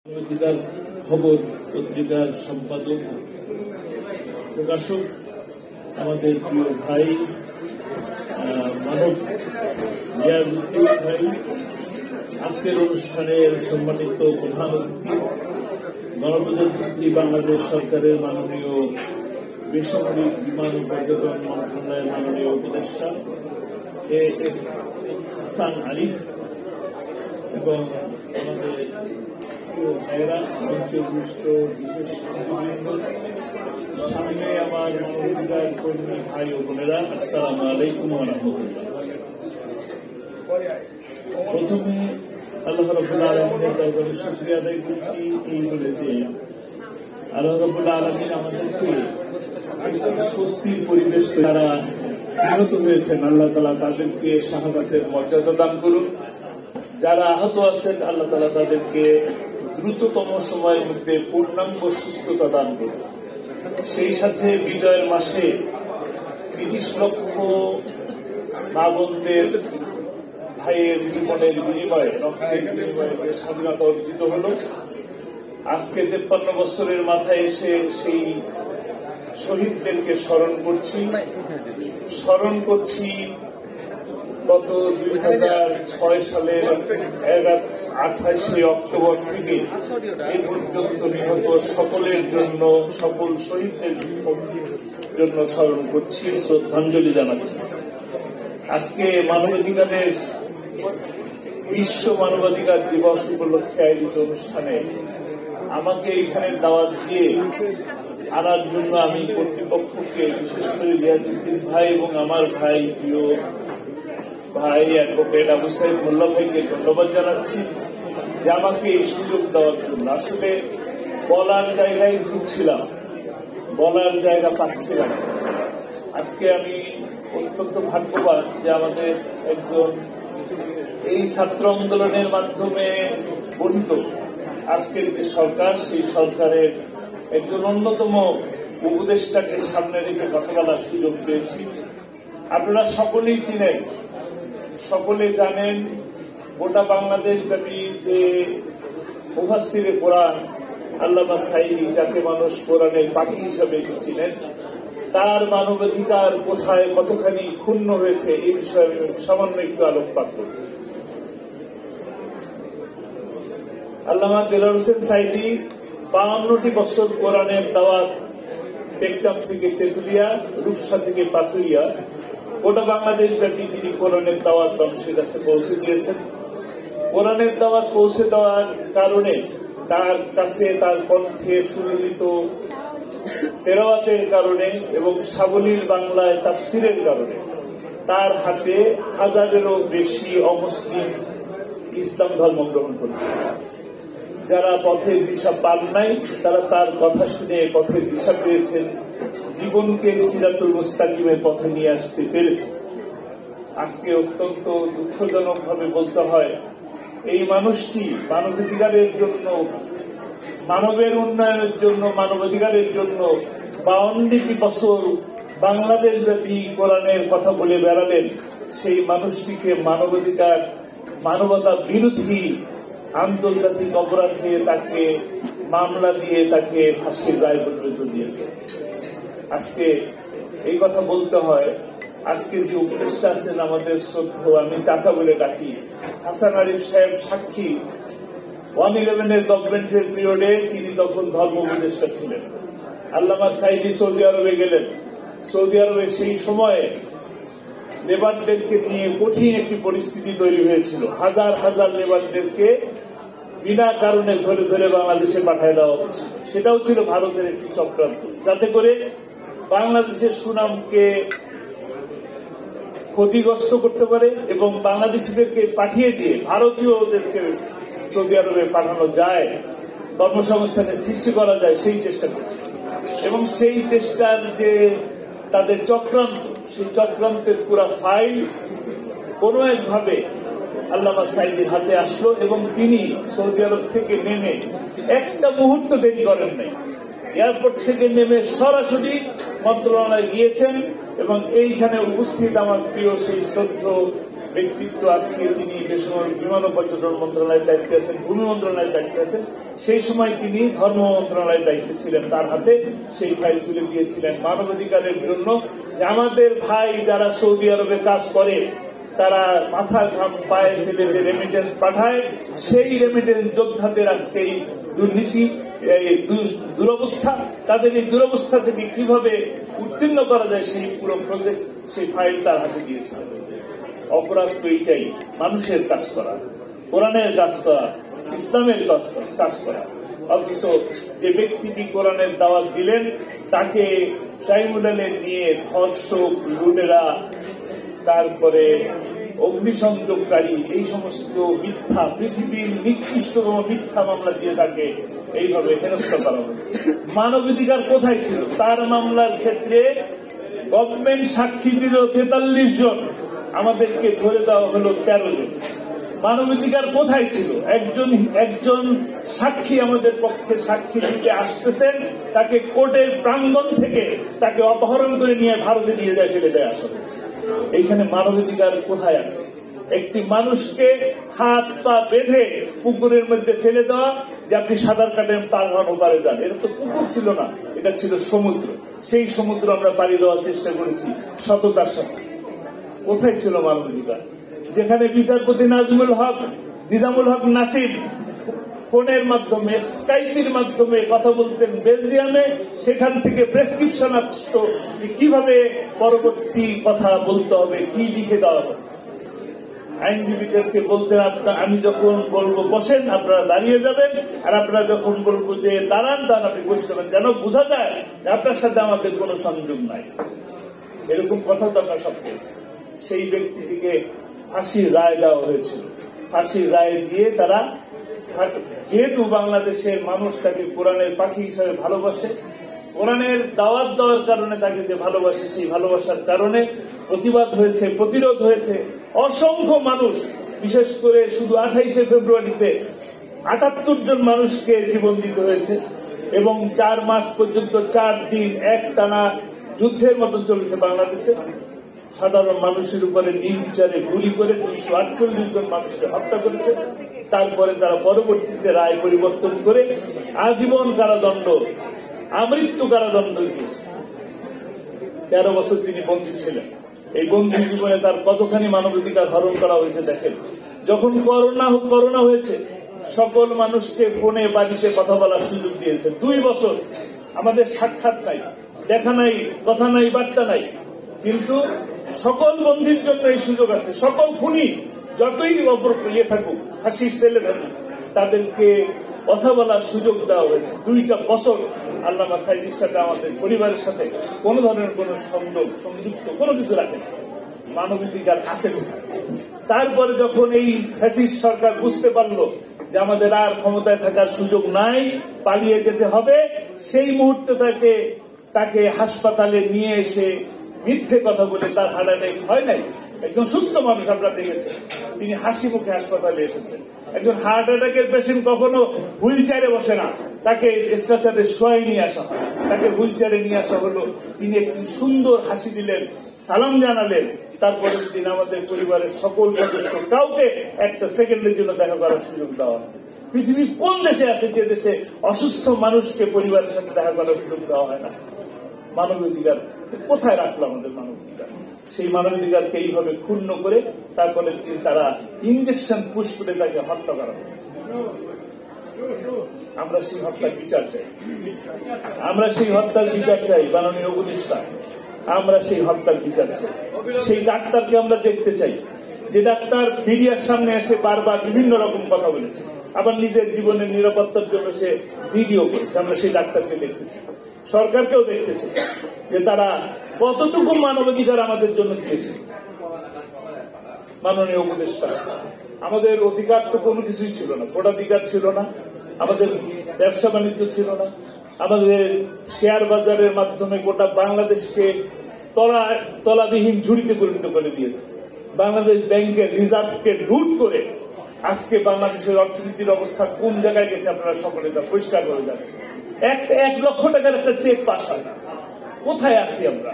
পত্রিকার খবর পত্রিকার সম্পাদক প্রকাশক আমাদের প্রিয় ভাই মানব রিয়াজউদ্দিন ভাই, আজকের অনুষ্ঠানের সম্মানিত প্রধান অতিথি গণপ্রজাতন্ত্রী বাংলাদেশ সরকারের মাননীয় বেসামরিক বিমান ও পর্যটন মন্ত্রণালয়ের মাননীয় উপদেষ্টা এএস হাসান আরিফ এবং আমাদের ভাইয়েরা, মঞ্চভূষ্ট বিশেষ অতিথিবৃন্দ, সামনে আমার মানবাধিকার কর্মী ভাই ও বোনেরা, আসসালামু আলাইকুম ওয়া রাহমাতুল্লাহ। প্রথমে আল্লাহ রাব্বুল আলামিনের দরবারে শুকরিয়া আদায় করছি এই বলে যে আল্লাহ রাব্বুল আলামিন আমাদেরকে একদম স্বস্তির পরিবেশ যারা নিহত হয়েছেন, আল্লাহ তাআলা তাদেরকে শাহাদাতের মর্যাদা দান করুন। যারা আহত আছেন, আল্লাহ তাআলা তাদেরকে দ্রুততম সময়ের মধ্যে পূর্ণাঙ্গ সুস্থতা দান করুন। সেই সাথে বিজয়ের মাসে ৩০ লক্ষ মা বোনদের ভাইয়ের জীবনের বিনিময়ে, রক্তের বিনিময়ে যে স্বাধীনতা অর্জিত হল, আজকে ৫৩ বছরের মাথায় এসে সেই শহীদদেরকে স্মরণ করছি। গত ২০০৬ সালের ২৮ অক্টোবর থেকে এই পর্যন্ত নিহত সকলের জন্য, সকল শহীদদের জন্য স্মরণ করছি, শ্রদ্ধাঞ্জলি জানাচ্ছি। আজকে মানবাধিকারের বিশ্ব মানবাধিকার দিবস উপলক্ষে আয়োজিত অনুষ্ঠানে আমাকে এখানে দাওয়াত দিয়ে আনার জন্য আমি কর্তৃপক্ষকে, বিশেষ করে রিয়াজউদ্দিন ভাই এবং আমার ভাই প্রিয় ভাই অ্যাডভোকেট আবু সাইদ মোল্লা ভাইকে ধন্যবাদ জানাচ্ছি যে আমাকে এই সুযোগ দেওয়ার জন্য। আসলে বলার জায়গায় ঘুরছিলাম, বলার জায়গা পাচ্ছিলাম। আজকে আমি অত্যন্ত ভাগ্যবান যে আমাদের একজন এই ছাত্র আন্দোলনের মাধ্যমে গঠিত আজকের যে সরকার, সেই সরকারের একজন অন্যতম উপদেষ্টাকে সামনে রেখে কথা বলার সুযোগ পেয়েছি। আপনারা সকলেই চিনেন, সকলে জানেন, গোটা বাংলাদেশ ব্যাপী যে মুফাসসিরে কোরআন আল্লামা সাঈদী, যাকে মানুষ কোরআনের পাখি হিসাবে চিনেন, তার মানবাধিকার কোথায় কতখানি ক্ষুণ্ণ হয়েছে এই বিষয়ে আমি সামান্য একটু আলোকপাত করব। আল্লামা দেলোয়ার হোসেন সাঈদী ৫২টি বছর কোরআনের দাওয়াত টেকটাম থেকে তেঁতুলিয়া, রূপসা থেকে পাথুরিয়া, গোটা বাংলাদেশ ব্যাপী তিনি কোরআনের দাওয়াত মানুষের কাছে পৌঁছে দিয়েছেন। কোরআনের দাওয়াত পৌঁছে দেওয়ার কারণে তার কাছে, তার কণ্ঠে সুললিত তেলাওয়াতের কারণে এবং সাবলীল বাংলায় তাফসিরের কারণে তার হাতে হাজারেরও বেশি অমুসলিম ইসলাম ধর্ম গ্রহণ করেছে। যারা পথের দিশা পান নাই, তারা তার কথা শুনে পথের দিশা পেয়েছেন, জীবনকে সিরাতুল মুস্তাকিমের পথে নিয়ে আসতে পেরেছে। আজকে অত্যন্ত দুঃখজনক ভাবে বলতে হয়, এই মানুষটি মানবাধিকারের জন্য, মানবের উন্নয়নের জন্য, মানবাধিকারের জন্য ৫২টি বছর বাংলাদেশ ব্যাপী কোরআনের কথা বলে বেড়ালেন। সেই মানুষটিকে মানবাধিকার, মানবতা বিরোধী আন্তর্জাতিক অপরাধে তাকে মামলা দিয়ে তাকে ফাঁসির রায় পর্যন্ত দিয়েছে। আজকে এই কথা বলতে হয়, আজকে যে উপদেষ্টা আছেন আমাদের শ্রদ্ধেয়, আমি চাচা বলে ডাকি, হাসান আরিফ সাহেব সাক্ষী, 111 গভর্নমেন্টের পিরিয়ডে তিনি তখন ধর্ম উপদেষ্টা ছিলেন। আল্লামা সাঈদী সৌদি আরবে গেলেন। সৌদি আরবে সেই সময়ে লেবারদেরকে নিয়ে কঠিন একটি পরিস্থিতি তৈরি হয়েছিল। হাজার হাজার লেবারদেরকে বিনা কারণে ধরে ধরে বাংলাদেশে পাঠিয়ে দেওয়া হচ্ছে। সেটাও ছিল ভারতের একটি চক্রান্ত, যাতে করে বাংলাদেশের সুনামকে ক্ষতিগ্রস্ত করতে পারে এবং বাংলাদেশিদেরকে পাঠিয়ে দিয়ে ভারতীয়দেরকে সৌদি আরবে পাঠানো যায়, কর্মসংস্থানের সৃষ্টি করা যায়, সেই চেষ্টা করছে। এবং সেই চেষ্টার যে তাদের চক্রান্ত, সেই চক্রান্তের পুরা ফাইল কোন একভাবে আল্লামা সাঈদীর হাতে আসলো এবং তিনি সৌদি আরব থেকে নেমে একটা মুহূর্ত দেরি করেন নাই। এয়ারপোর্ট থেকে নেমে সরাসরি মন্ত্রণালয়ে গিয়েছেন এবং এইখানে উপস্থিত আমার প্রিয় সেই শ্রদ্ধেয় ব্যক্তিত্ব। আজকে তিনি বেসামরিক বিমান ও পর্যটন মন্ত্রণালয়ের দায়িত্বে আছেন, ভূমি মন্ত্রণালয়ের দায়িত্বে আছেন। সেই সময় তিনি ধর্ম মন্ত্রণালয়ের দায়িত্বে ছিলেন, তার হাতে সেই ফাইল তুলে দিয়েছিলেন মানবাধিকারের জন্য। আমাদের ভাই যারা সৌদি আরবে কাজ করে, তারা মাথার ঘাম পায়ে ফেলে যে রেমিটেন্স পাঠায়, সেই রেমিটেন্স যোদ্ধাদের আজকে এই দুর্নীতি, এই দুরবস্থা, তাদের এই দুরবস্থা থেকে কিভাবে উত্তীর্ণ করা যায় সেই পুরো প্রজেক্ট, সেই ফাইল তার হাতে দিয়েছিলেন। অপরাধ তো এইটাই, মানুষের কাজ করা, কোরআনের কাজ করা, ইসলামের কাজ করা। অথচ যে ব্যক্তিটি কোরআনের দাওয়াত দিলেন, তাকে ট্রাইব্যুনালে নিয়ে ধর্ষক, লুটেরা, তারপরে অগ্নিসংযোগকারী, এই সমস্ত মিথ্যা, পৃথিবীর নিকৃষ্টতম মিথ্যা মামলা দিয়ে তাকে এইভাবে হেনস্থা করা হবে। মানবাধিকার কোথায় ছিল? তার মামলার ক্ষেত্রে গভর্নমেন্ট সাক্ষী দিল 43 জন, আমাদেরকে ধরে দেওয়া হলো 13 জন। মানবাধিকার কোথায় ছিল? একজন সাক্ষী আমাদের পক্ষে সাক্ষী দিতে আসতেছেন, তাকে কোর্টের প্রাঙ্গণ থেকে তাকে অপহরণ করে নিয়ে ভারতে নিয়ে যায়, ফেলে দেয় আসা হচ্ছে। এইখানে মানবাধিকার কোথায় আছে? একটি মানুষকে হাত পা বেঁধে পুকুরের মধ্যে ফেলে দেওয়া, যে আপনি সাঁতার কাটেন, পার হন, ওপারে যান। এটা তো পুকুর ছিল না, এটা ছিল সমুদ্র। সেই সমুদ্র আমরা পাড়ি দেওয়ার চেষ্টা করেছি সততার সাথে। কোথায় ছিল মানবাধিকার? যেখানে বিচারপতি নিজামুল হক নাসির ফোনের মাধ্যমে, স্কাইপের মাধ্যমে কথা বলতেন বেলজিয়ামে, সেখান থেকে প্রেসক্রিপশন আসতো কিভাবে পরবর্তী কথা বলতে হবে, কি লিখে দেওয়া হবে। আইনজীবীদেরকে বলতেন, আমি যখন বলবো বসেন, আপনারা দাঁড়িয়ে যাবেন, আর আপনারা যখন বলবো যে দাঁড়ান, তখন আপনি বসে যাবেন, যেন বোঝা যায় যে আপনার সাথে আমাদের কোনো সংযোগ নাই। এরকম কথা তো আমরা সব পেয়েছি। সেই ব্যক্তিটিকে ফাঁসির রায় দেওয়া হয়েছিল। ফাঁসির রায় দিয়ে তারা, যেহেতু বাংলাদেশের মানুষ তাকে কোরআনের পাখি হিসাবে ভালোবাসে, কোরআনের দাওয়াত দেওয়ার কারণে তাকে যে ভালোবাসে, সেই ভালোবাসার কারণে প্রতিবাদ হয়েছে, প্রতিরোধ হয়েছে। অসংখ্য মানুষ, বিশেষ করে শুধু 28শে ফেব্রুয়ারিতে 78 জন মানুষকে জীবন দিতে হয়েছে, এবং 4 মাস পর্যন্ত 4 দিন একটানা যুদ্ধের মতো চলেছে বাংলাদেশে। সাধারণ মানুষের উপরে নির্বিচারে গুলি করে 248 জন মানুষকে হত্যা করেছে। তারপরে তারা পরবর্তীতে রায় পরিবর্তন করে আজীবন কারাদণ্ড, আমৃত্যু কারাদণ্ড দিয়েছে। 13 বছর তিনি বন্দী ছিলেন। এই বন্দী জীবনে তার কতখানি মানবাধিকার হরণ করা হয়েছে দেখেন। যখন করোনা হয়েছে, সকল মানুষকে ফোনে, বাড়িতে কথা বলার সুযোগ দিয়েছে। 2 বছর আমাদের সাক্ষাৎ নাই, দেখা নাই, কথা নাই, বার্তা নাই, কিন্তু সকল বন্দীর জন্য এই সুযোগ আছে। সকল খুনি যতই ইয়ে থাকুক, ফাঁসির সেলে থাকুক, তাদেরকে কথা বলার সুযোগ দেওয়া হয়েছে। 2টা বছর আল্লামা সাঈদীর সাথে, আমাদের পরিবারের সাথে কোন ধরনের কোন সংযুক্ত কোনো কিছু রাখে না। মানবাধিকার আছে কোথায়? তারপরে যখন এই ফ্যাসিস্ট সরকার বুঝতে পারলো যে আমাদের আর ক্ষমতায় থাকার সুযোগ নাই, পালিয়ে যেতে হবে, সেই মুহূর্তে তাকে হাসপাতালে নিয়ে এসে মিথ্যে কথা বলে তার হার্ট অ্যাটাক হয় নাই। একজন সুস্থ মানুষ আপনারা দেখেছেন, তিনি হাসি মুখে হাসপাতালে এসেছেন। একজন হার্ট অ্যাটাকের পেশেন্ট কখনো হুইল চেয়ারে বসে না, তাকে স্ট্রেচারে শোয়াই নিয়ে আসা হয়, তাকে হুইল চেয়ারে নিয়ে আসা হলো। তিনি একটি সুন্দর হাসি দিলেন, সালাম জানালেন। তারপরের দিন আমাদের পরিবারের সকল সদস্য কাউকে একটা সেকেন্ডের জন্য দেখা করার সুযোগ দেওয়া হয়। পৃথিবীর কোন দেশে আছে যে দেশে অসুস্থ মানুষকে পরিবারের সাথে দেখা করার সুযোগ দেওয়া হয় না? মানবাধিকার কোথায় রাখলো আমাদের মানবাধিকার? সেই মানবাধিকারকে এইভাবে ক্ষুণ্ণ করে তারপরে তারা ইনজেকশন পুশ করে তাকে হত্যা করা হয়েছে। আমরা সেই হত্যার বিচার চাই, আমরা সেই হত্যার বিচার চাই। মাননীয় উপদেষ্টা, আমরা সেই হত্যার বিচার চাই। সেই ডাক্তারকে আমরা দেখতে চাই, যে ডাক্তার মিডিয়ার সামনে এসে বারবার বিভিন্ন রকম কথা বলেছে, আবার নিজের জীবনের নিরাপত্তার জন্য সে ভিডিও করেছে। আমরা সেই ডাক্তারকে দেখতে চাই। সরকারকেও দেখতে চাই যে তারা কতটুকু মানবাধিকার আমাদের জন্য দিয়েছে। মাননীয় উপদেষ্টা, আমাদের অধিকার তো কোনো কিছুই ছিল না, ভোটাধিকার ছিল না, আমাদের ব্যবসা বাণিজ্য ছিল না, আমাদের শেয়ার বাজারের মাধ্যমে গোটা বাংলাদেশকে তলাবিহীন ঝুড়িতে পরিণত করে দিয়েছে। বাংলাদেশ ব্যাংকের রিজার্ভকে লুট করে আজকে বাংলাদেশের অর্থনীতির অবস্থা কোন জায়গায় গেছে আপনারা সকলে তা পরিষ্কার করে জানেন। 1 লক্ষ টাকার একটা চেক পাস হয় না। কোথায় আছি আমরা?